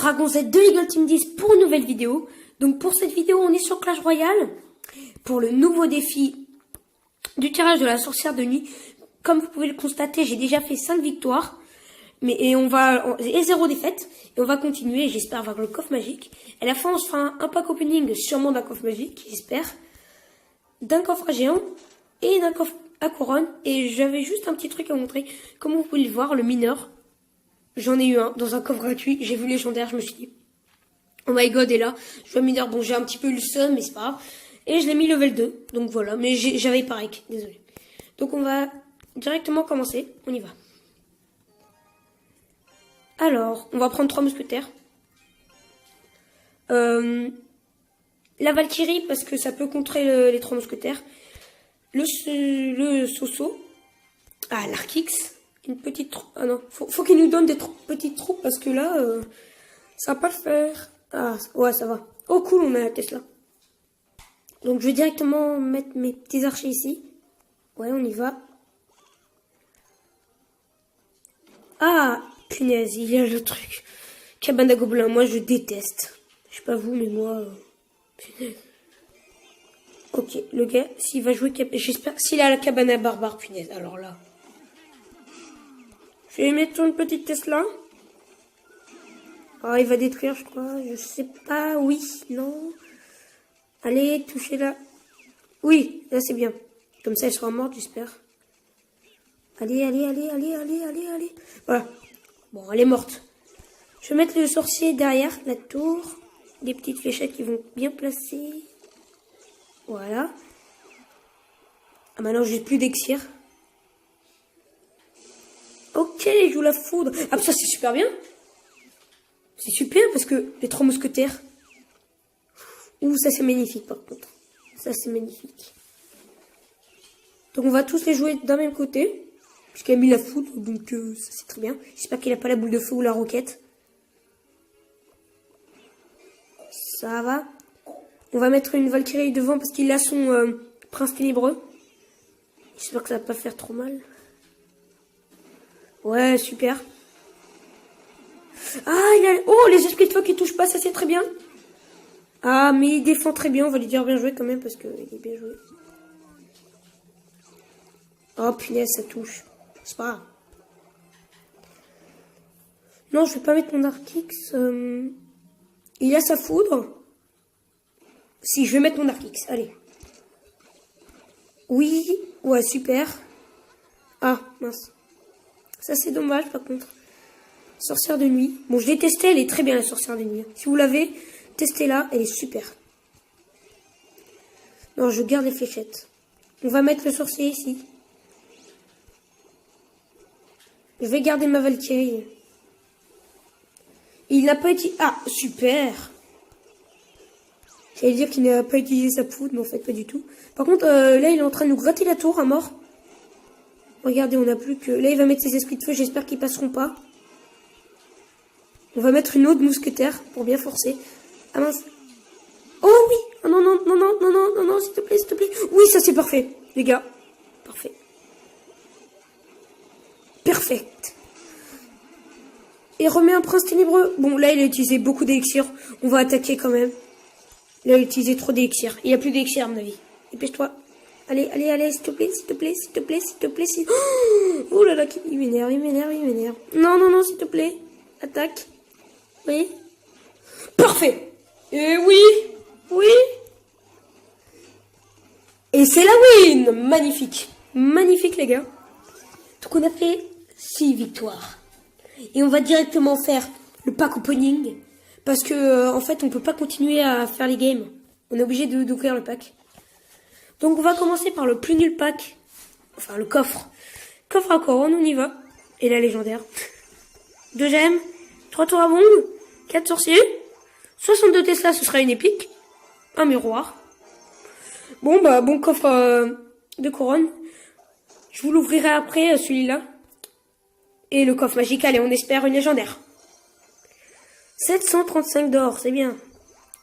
Dragon Z de Eagle Team 10 pour une nouvelle vidéo. Donc pour cette vidéo, on est sur Clash Royale pour le nouveau défi du tirage de la sorcière de nuit. Comme vous pouvez le constater, j'ai déjà fait 5 victoires et 0 défaite. Et on va continuer, j'espère, avoir le coffre magique. Et à la fin, on se fera un pack opening sûrement d'un coffre magique, j'espère. D'un coffre à géant et d'un coffre à couronne. Et j'avais juste un petit truc à montrer. Comme vous pouvez le voir, le mineur. J'en ai eu un dans un coffre gratuit. J'ai vu légendaire, je me suis dit, oh my god, et là, je vois mineur. Bon, j'ai un petit peu eu le seum, mais c'est pas grave. Et je l'ai mis level 2. Donc voilà, mais j'avais pareil, désolé. Donc on va directement commencer. On y va. Alors, on va prendre 3 mousquetaires. La Valkyrie, parce que ça peut contrer les 3 mousquetaires. Le Soso. Ah, l'Arkix. Une petite troupe. Ah non, faut qu'il nous donne des petites troupes, parce que là, ça va pas le faire. Ah, ouais, ça va. Oh cool, on a la Tesla. Donc je vais directement mettre mes petits archers ici. Ouais, on y va. Ah, punaise, il y a le truc. Cabane à gobelins, moi je déteste. Je sais pas vous, mais moi... punaise. Ok, le gars, s'il va jouer... J'espère... S'il a la cabane à barbare, punaise, alors là... Je vais mettre une petite Tesla. Oh, il va détruire, je crois. Je sais pas. Oui, non. Allez, touchez-la. Oui, là c'est bien. Comme ça, elle sera morte, j'espère. Allez, allez, allez, allez, allez, allez, allez. Voilà. Bon, elle est morte. Je vais mettre le sorcier derrière la tour. Des petites fléchettes qui vont bien placer. Voilà. Ah, maintenant, j'ai plus d'exir. Ok, il joue la foudre. Ah, ça, c'est super bien. C'est super parce que les 3 mousquetaires. Ouh, ça, c'est magnifique, par contre. Ça, c'est magnifique. Donc, on va tous les jouer d'un même côté. Puisqu'il a mis la foudre, donc ça, c'est très bien. J'espère qu'il n'a pas la boule de feu ou la roquette. Ça va. On va mettre une Valkyrie devant parce qu'il a son prince ténébreux. J'espère que ça va pas faire trop mal. Ouais, super. Ah, il a... Oh, les esprits de feu qui touchent pas, ça c'est très bien. Ah, mais il défend très bien, on va lui dire bien joué quand même, parce qu'il est bien joué. Oh, punaise, ça touche. C'est pas grave. Non, je vais pas mettre mon Arkix. Il a sa foudre. Si, je vais mettre mon Arkix, allez. Oui, ouais, super. Ah, mince. Ça, c'est dommage, par contre. Sorcière de nuit. Bon, je l'ai testée, elle est très bien, la sorcière de nuit. Si vous l'avez, testez-la, elle est super. Non, je garde les fléchettes. On va mettre le sorcier ici. Je vais garder ma Valkyrie. Il n'a pas été... Ah, super. J'allais dire qu'il n'a pas utilisé sa foudre, mais en fait, pas du tout. Par contre, là, il est en train de nous gratter la tour à mort. Regardez, on n'a plus que... Là, il va mettre ses esprits de feu. J'espère qu'ils passeront pas. On va mettre une autre mousquetaire pour bien forcer. Ah mince. Oh oui. Oh non, non, non, non, non, non, non, non, s'il te plaît, s'il te plaît. Oui, ça, c'est parfait, les gars. Parfait. Perfect. Et remet un prince ténébreux. Bon, là, il a utilisé beaucoup d'élixirs. On va attaquer quand même. Là, il a utilisé trop d'élixirs. Il n'y a plus d'élixirs, à mon avis. Dépêche-toi. Allez, allez, allez, s'il te plaît, s'il te plaît, s'il te plaît, s'il te plaît, s'il... Oh là là, il m'énerve, il m'énerve, il m'énerve. Non, non, non, s'il te plaît. Attaque. Oui. Parfait. Et oui. Oui. Et c'est la win. Magnifique. Magnifique, les gars. Donc, on a fait 6 victoires. Et on va directement faire le pack opening. Parce que, en fait, on peut pas continuer à faire les games. On est obligé d'ouvrir le pack. Donc, on va commencer par le plus nul pack. Enfin, le coffre. Coffre à couronne, on y va. Et la légendaire. 2 gemmes. 3 tours à bombe. 4 sorciers. 62 Tesla, ce sera une épique. Un miroir. Bon, bah, bon coffre de couronne. Je vous l'ouvrirai après, celui-là. Et le coffre magique, allez, on espère une légendaire. 735 d'or, c'est bien.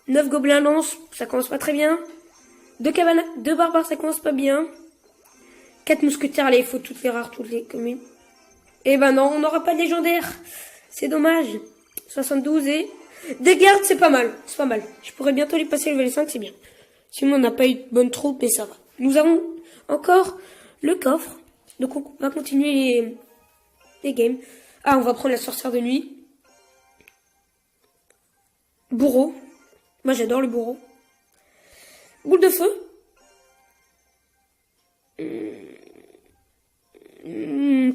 9 gobelins lance, ça commence pas très bien. 2 barbares, ça commence pas bien. 4 mousquetaires, allez, il faut toutes les rares, toutes les communes. Eh ben non, on n'aura pas de légendaire. C'est dommage. 72 et Des gardes, c'est pas mal. C'est pas mal. Je pourrais bientôt les passer level 5, c'est bien. Sinon, on n'a pas eu de bonne troupe, mais ça va. Nous avons encore le coffre. Donc, on va continuer les games. Ah, on va prendre la sorcière de nuit. Bourreau. Moi, j'adore le bourreau. Boule de feu.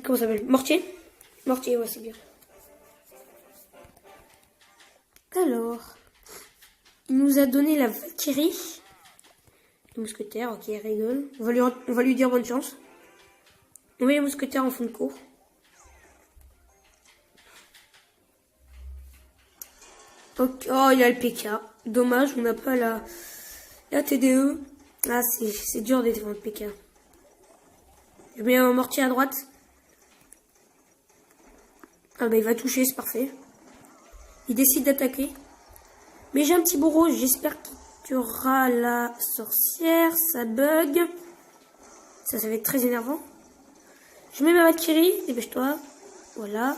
Comment ça s'appelle? Mortier. Mortier, ouais, c'est bien. Alors, il nous a donné la Valkyrie. Le mousquetaire, ok, il rigole. On va lui dire bonne chance. On met le mousquetaire en fond de cours. Okay. Oh, il a le PK. Dommage, on n'a pas la TDE. Ah, c'est dur de défendre le PK. Je mets un mortier à droite. Ah bah il va toucher, c'est parfait. Il décide d'attaquer. Mais j'ai un petit bourreau, j'espère qu'il tuera la sorcière. Ça bug. Ça va être très énervant. Je mets ma Valkyrie, dépêche-toi. Voilà.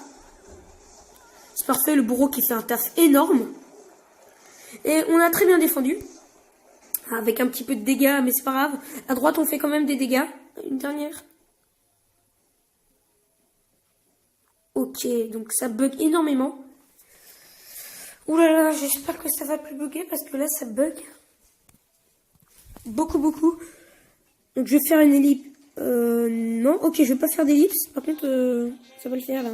C'est parfait, le bourreau qui fait un taf énorme. Et on a très bien défendu. Avec un petit peu de dégâts, mais c'est pas grave. À droite, on fait quand même des dégâts. Une dernière. Ok, donc ça bug énormément. Ouh là là, j'espère que ça va plus bugger parce que là, ça bug. Beaucoup. Donc je vais faire une ellipse. Non, ok, je vais pas faire d'ellipse. Par contre, ça va le faire là.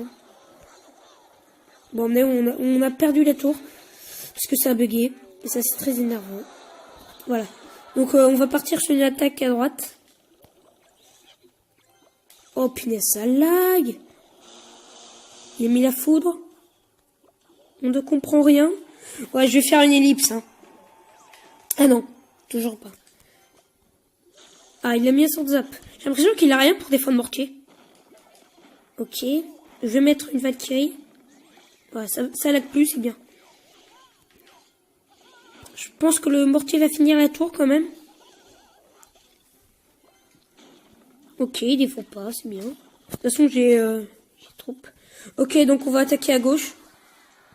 Bon, mais on a perdu la tour. Parce que ça a bugué. Et ça, c'est très énervant. Voilà. Donc on va partir sur une attaque à droite. Oh punaise, ça lag. Il a mis la foudre. On ne comprend rien. Ouais, je vais faire une ellipse. Hein. Ah non, toujours pas. Ah, il a mis un sort zap. J'ai l'impression qu'il a rien pour défendre mortier. Ok. Je vais mettre une Valkyrie. Ouais, ça lag plus, c'est bien. Je pense que le mortier va finir la tour quand même. Ok, il défend pas, c'est bien. De toute façon, j'ai troupe. Ok, donc on va attaquer à gauche.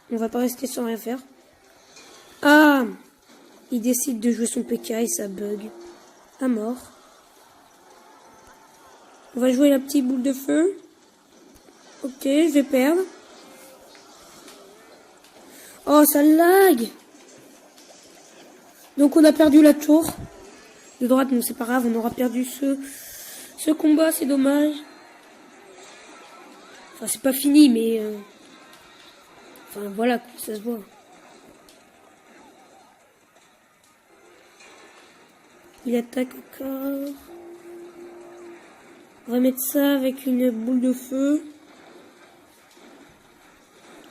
On va pas rester sans rien faire. Ah, il décide de jouer son PK et ça bug. À mort. On va jouer la petite boule de feu. Ok, je vais perdre. Oh, ça lag. Donc on a perdu la tour. De droite, non, c'est pas grave, on aura perdu ce combat, c'est dommage. Enfin, c'est pas fini, mais... Enfin, voilà, ça se voit. Il attaque encore. On va mettre ça avec une boule de feu.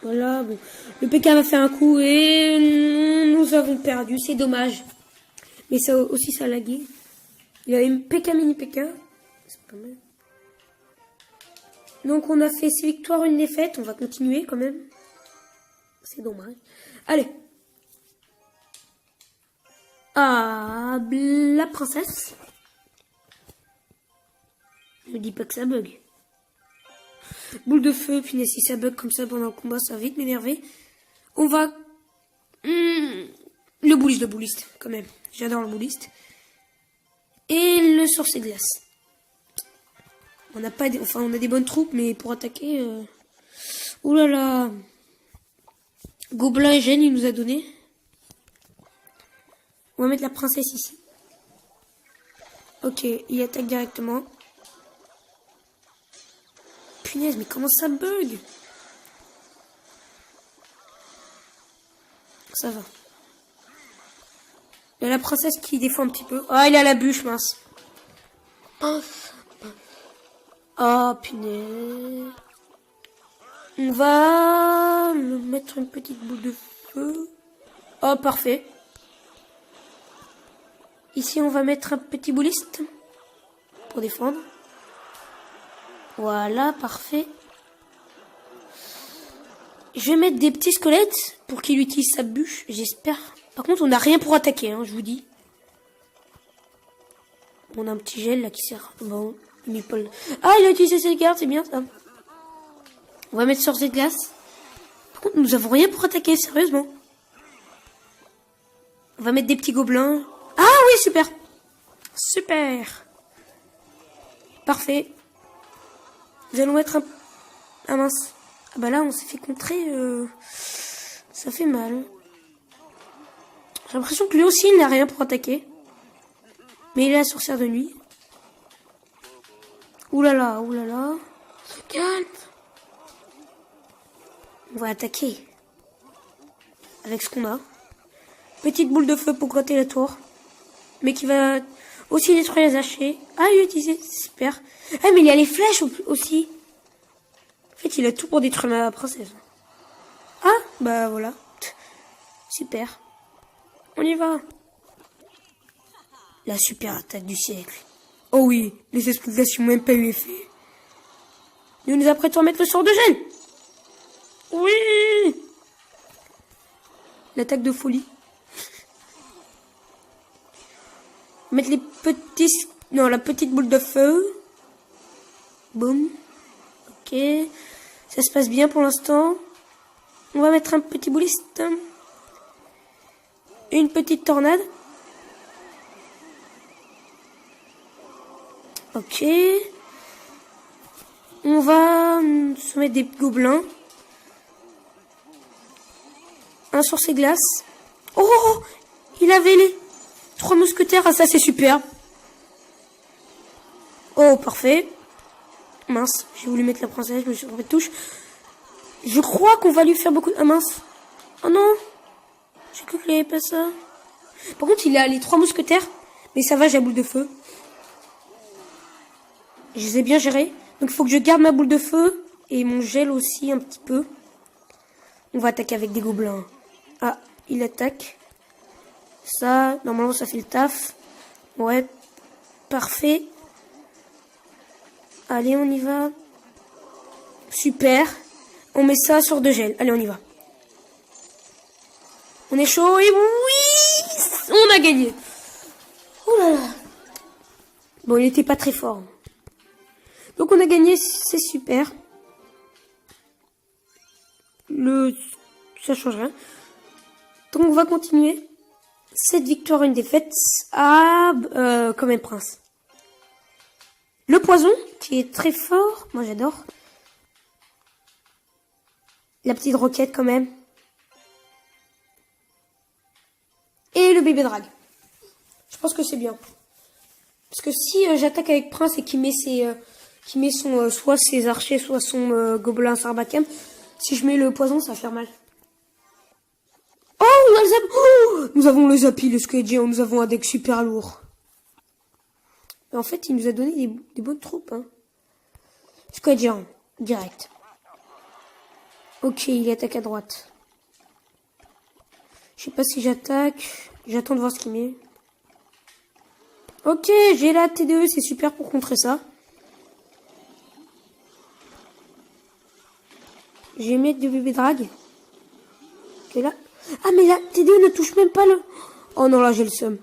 Voilà, bon. Le PK va faire un coup et nous avons perdu, c'est dommage. Mais ça aussi, ça a lagué. Il y a une PK mini PK. C'est pas mal. Donc on a fait 6 victoires, une défaite. On va continuer quand même. C'est dommage. Allez. Ah, la princesse. Ne dis pas que ça bug. Boule de feu, puis si ça bug comme ça pendant le combat, ça va vite m'énerver. On va... le bouliste de bouliste, quand même. J'adore le bouliste. Et le sorcier de glace. On n'a pas... Enfin, on a des bonnes troupes, mais pour attaquer... Ouh là là. Gobelin et Gêne, il nous a donné. On va mettre la princesse ici. Ok, il attaque directement. Punaise, mais comment ça bug? Ça va. Il y a la princesse qui défend un petit peu. Ah, il a la bûche, mince. Oh, punaise. On va le mettre une petite boule de feu. Oh, parfait. Ici, on va mettre un petit bouliste pour défendre. Voilà, parfait. Je vais mettre des petits squelettes pour qu'il utilise sa bûche, j'espère. Par contre, on n'a rien pour attaquer, hein, je vous dis. On a un petit gel là qui sert. Bon, ah, il a utilisé ses cartes, c'est bien ça. On va mettre sur cette glace. Par contre, nous avons rien pour attaquer, sérieusement. va mettre des petits gobelins. Ah oui, super. Super. Parfait. Nous allons mettre un... Ah mince. Ah bah là, on s'est fait contrer. Ça fait mal. J'ai l'impression que lui aussi, il n'a rien pour attaquer. Mais il est la sorcière de nuit. Oulala, oulala. Calme. On va attaquer. Avec ce qu'on a. Petite boule de feu pour gratter la tour. Mais qui va aussi détruire les hachés. Ah, il utilisé, super. Ah, mais il y a les flèches aussi. En fait, il a tout pour détruire ma princesse. Ah, bah voilà. Super. On y va. La super attaque du siècle. Oh oui, les explications n'ont même pas eu effet. Nous nous apprêtons à mettre le sort de gel. Oui. L'attaque de folie. Mettre les petits... Non, la petite boule de feu. Boum. Ok. Ça se passe bien pour l'instant. On va mettre un petit bouliste. Une petite tornade. Ok. On va se mettre des gobelins. Un sur ses glaces. Oh, il avait les 3 mousquetaires. Ah, ça, c'est super. Oh, parfait. Mince, j'ai voulu mettre la princesse, je me suis trompé de touche. Je crois qu'on va lui faire beaucoup de... Ah mince. Oh non. J'ai cru qu'il n'y avait pas ça. Par contre, il a les 3 mousquetaires. Mais ça va, j'ai la boule de feu. Je les ai bien gérés. Donc il faut que je garde ma boule de feu. Et mon gel aussi un petit peu. On va attaquer avec des gobelins. Ah, il attaque. Ça, normalement ça fait le taf. Ouais, parfait. Allez, on y va. Super. On met ça sur de gel. Allez, on y va. On est chaud et oui, on a gagné. Oh là là. Bon, il était pas très fort. Donc on a gagné, c'est super. Ça change rien. Donc on va continuer. 7 victoires, une défaite. Ah, quand même prince. Le poison, qui est très fort. Moi, j'adore. La petite roquette, quand même. Et le bébé drague. Je pense que c'est bien. Parce que si j'attaque avec prince et qu'il met son soit ses archers, soit son gobelin sarbacane, si je mets le poison, ça va faire mal. Oh, on a le zap. Oh, nous avons le zapi, le squelette géant. Nous avons un deck super lourd. En fait, il nous a donné des bonnes troupes. Hein. Squelette géant, direct. Ok, il attaque à droite. Je sais pas si j'attaque. J'attends de voir ce qu'il met. Ok, j'ai la T2E, c'est super pour contrer ça. Je vais mettre du bébé drague. Ok, là. Ah, mais la T2E ne touche même pas le... Oh non, là, j'ai le seum.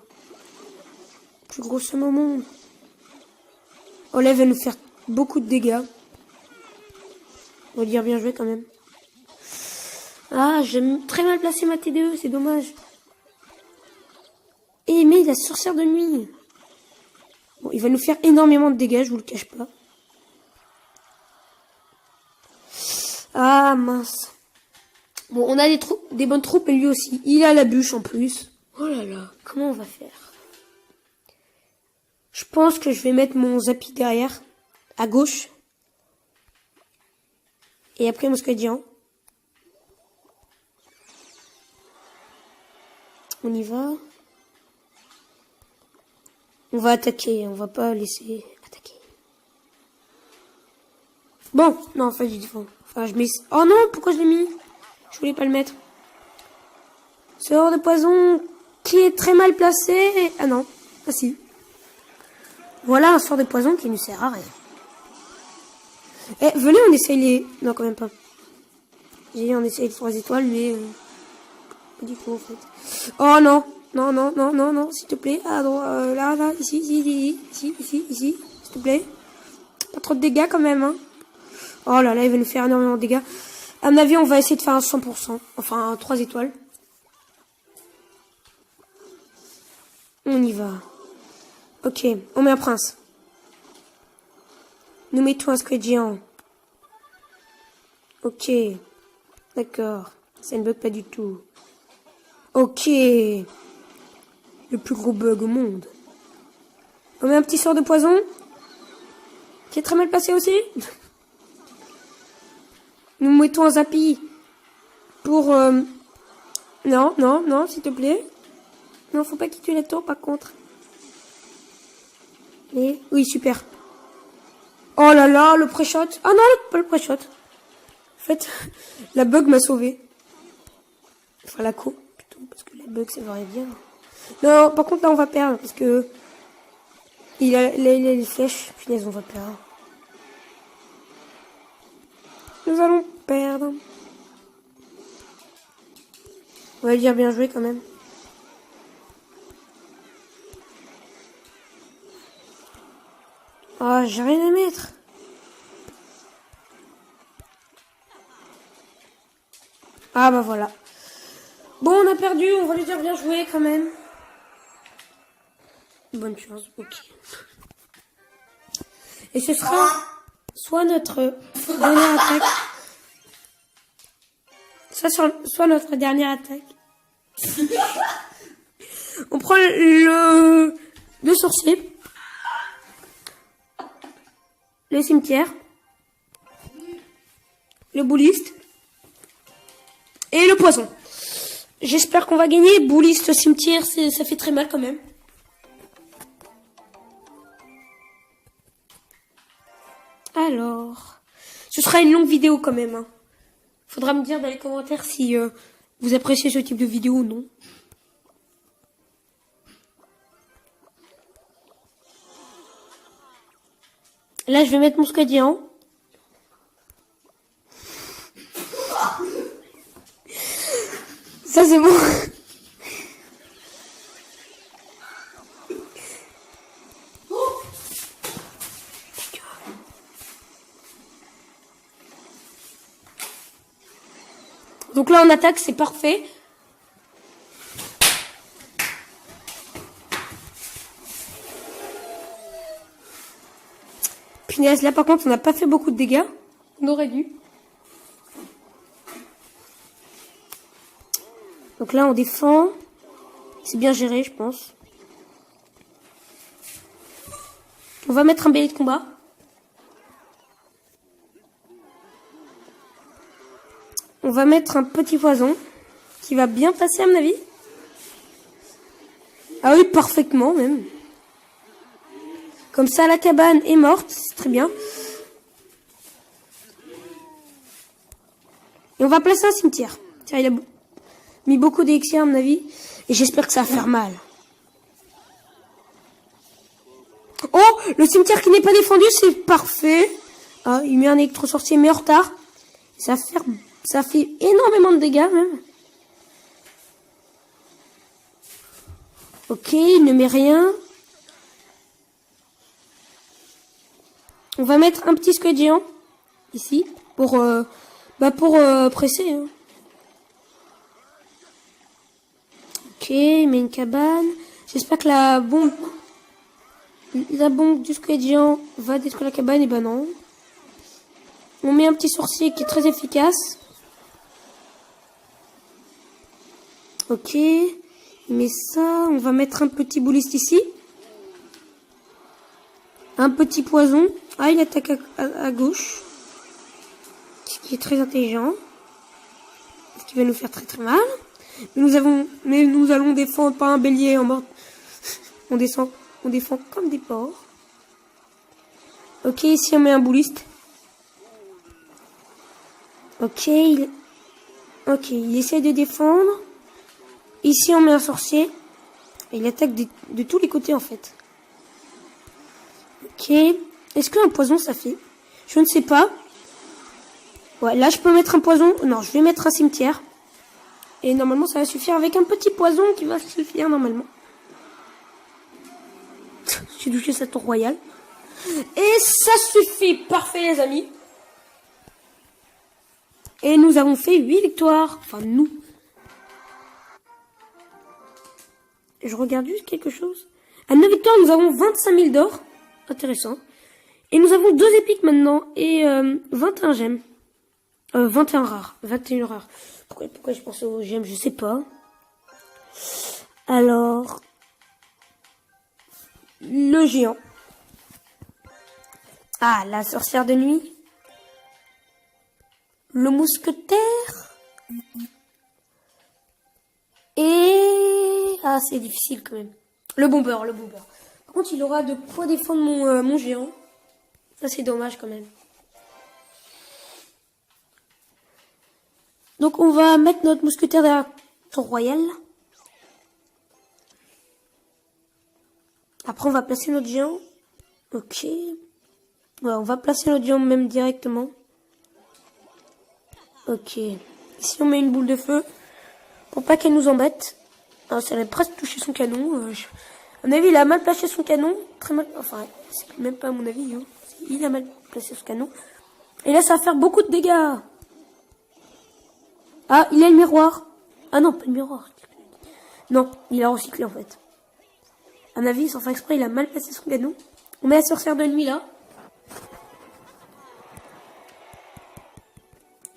Plus gros seum au monde. Oh là, elle va nous faire beaucoup de dégâts. On va dire bien joué quand même. Ah, j'ai très mal placé ma T2E, c'est dommage. Et mais la sorcière de nuit. Bon, il va nous faire énormément de dégâts, je vous le cache pas. Ah, mince. Bon, on a des bonnes troupes et lui aussi. Il a la bûche en plus. Oh là là, comment on va faire? Je pense que je vais mettre mon zapi derrière, à gauche. Et après mon squelette géant. On y va. On va attaquer, on va pas laisser attaquer. Bon, non, en fait, j'ai dit faux. Enfin, je mets... Oh non, pourquoi je l'ai mis? Je voulais pas le mettre. Sort de poison qui est très mal placé. Ah non, ah si. Voilà un sort de poison qui ne sert à rien. Eh, venez, on essaye les... Non, quand même pas. J'ai dit on essaye les 3 étoiles, mais... Pas du tout, en fait. Oh non. Non, non, non, non, non, s'il te plaît. À droite, là, là, ici, ici, s'il te plaît. Pas trop de dégâts quand même, hein. Oh là là, il va nous faire énormément de dégâts. À mon avis, on va essayer de faire un 100%. Enfin, 3 étoiles. On y va. Ok, on met un prince. Nous mettons un squelette géant. Ok. D'accord. Ça ne bug pas du tout. Ok. Le plus gros bug au monde. On met un petit sort de poison. Qui est très mal passé aussi. Nous mettons un zappy. Pour... Non, non, non, s'il te plaît. Non, faut pas qu'il tue la tour par contre. Et... Oui, super. Oh là là, le pré-shot. Ah non, pas le pré-shot. En fait, la bug m'a sauvé. Enfin, la co, plutôt, parce que la bug, ça va bien. Non, par contre, là, on va perdre, parce que... Il a les flèches, punaise, on va perdre. Nous allons perdre. On va dire bien joué, quand même. Ah, j'ai rien à mettre. Ah bah voilà. Bon, on a perdu, on va lui dire bien joué quand même. Bonne chance, ok. Et ce sera soit notre dernière attaque. Soit notre dernière attaque. On prend le sorcier. Le cimetière. Le bouliste. Et le poison. J'espère qu'on va gagner. Bouliste, cimetière, ça fait très mal quand même. Alors, ce sera une longue vidéo quand même. Hein. Faudra me dire dans les commentaires si vous appréciez ce type de vidéo ou non. Là, je vais mettre mon scadian. Ça, c'est bon. Donc là, on attaque, c'est parfait. Punaise, là, par contre, on n'a pas fait beaucoup de dégâts. On aurait dû. Donc là, on défend. C'est bien géré, je pense. On va mettre un bélier de combat. On va mettre un petit poison qui va bien passer à mon avis. Ah oui, parfaitement même. Comme ça, la cabane est morte, c'est très bien. Et on va placer un cimetière. Tiens, il a mis beaucoup d'élixir à mon avis. Et j'espère que ça va faire mal. Oh, le cimetière qui n'est pas défendu, c'est parfait. Ah, il met un électro-sorcier, mais en retard. Ça fait énormément de dégâts, même. Ok, il ne met rien. On va mettre un petit squelette géant. Ici. Pour presser. Hein. Ok, il met une cabane. J'espère que la bombe du squelette géant va détruire la cabane. Et ben non. On met un petit sorcier qui est très efficace. Ok, il met ça. On va mettre un petit bouliste ici. Un petit poison. Ah, il attaque à gauche. Ce qui est très intelligent. Ce qui va nous faire très très mal. Mais nous allons défendre par un bélier en mode. On défend comme des porcs. Ok, ici on met un bouliste. Ok, il essaie de défendre. Ici, on met un sorcier. Et il attaque de tous les côtés, en fait. Ok. Est-ce qu'un poison, ça fait? Je ne sais pas. Ouais, là, je peux mettre un poison. Non, je vais mettre un cimetière. Et normalement, ça va suffire avec un petit poison qui va suffire, normalement. J'ai touché sa tour royale. Et ça suffit. Parfait, les amis. Et nous avons fait 8 victoires. Enfin, nous. Je regarde juste quelque chose. À 9 victoires, nous avons 25 000 d'or. Intéressant. Et nous avons 2 épiques maintenant. Et 21 gemmes. 21 rares. 21 rares. Pourquoi je pense aux gemmes, je sais pas. Alors... Le géant. Ah, la sorcière de nuit. Le mousquetaire. Et... Ah, c'est difficile quand même. Le bombeur, le bombeur. Par contre, il aura de quoi défendre mon géant. Ça, c'est dommage quand même. Donc, on va mettre notre mousquetaire derrière Tour Royal. Après, on va placer notre géant. Ok. Ouais, on va placer notre géant même directement. Ok. Ici, on met une boule de feu. Pour pas qu'elle nous embête. Ah, ça allait presque toucher son canon. À mon avis, il a mal placé son canon. Très mal. Enfin, c'est même pas à mon avis. Hein. Il a mal placé son canon. Et là, ça va faire beaucoup de dégâts. Ah, il a le miroir. Ah non, pas le miroir. Non, il a recyclé en fait. À mon avis, sans faire exprès, il a mal placé son canon. On met la sorcière de nuit là.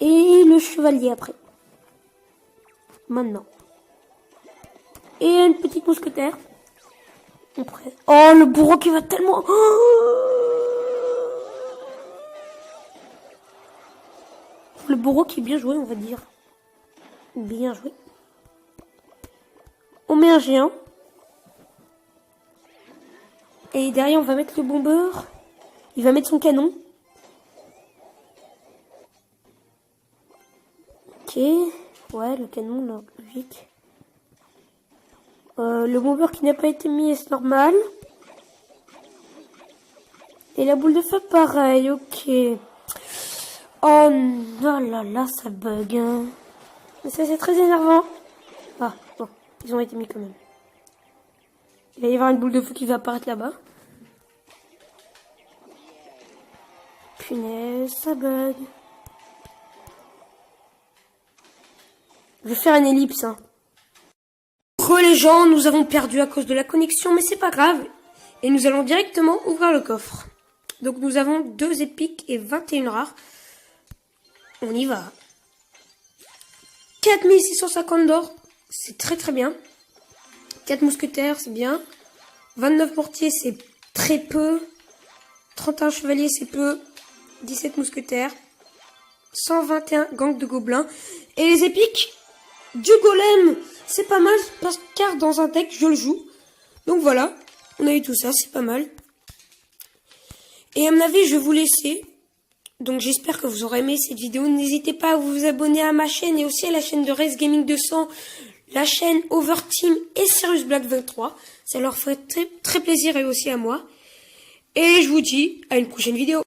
Et le chevalier après. Maintenant. Et une petite mousquetaire. Après. Oh, le bourreau qui va tellement... Le bourreau qui est bien joué, on va dire. Bien joué. On met un géant. Et derrière, on va mettre le bombeur. Il va mettre son canon. Ok. Ouais, le canon, logique. Le bombeur qui n'a pas été mis, c'est normal. Et la boule de feu, pareil, ok. Oh non, là là, ça bug. Hein. Mais ça, c'est très énervant. Ah, bon, ils ont été mis quand même. Il va y avoir une boule de feu qui va apparaître là-bas. Punaise, ça bug. Je vais faire une ellipse. Hein. Les gens, nous avons perdu à cause de la connexion, mais c'est pas grave. Et nous allons directement ouvrir le coffre. Donc nous avons 2 épiques et 21 rares. On y va. 4650 d'or, c'est très très bien. 4 mousquetaires, c'est bien. 29 mortiers, c'est très peu. 31 chevaliers, c'est peu. 17 mousquetaires. 121 gangs de gobelins. Et les épiques du golem, c'est pas mal, parce car dans un deck, je le joue. Donc voilà, on a eu tout ça, c'est pas mal. Et à mon avis, je vais vous laisser. Donc j'espère que vous aurez aimé cette vidéo. N'hésitez pas à vous abonner à ma chaîne et aussi à la chaîne de Race Gaming 200, la chaîne Overteam et Serious Black 23. Ça leur ferait très, très plaisir et aussi à moi. Et je vous dis à une prochaine vidéo.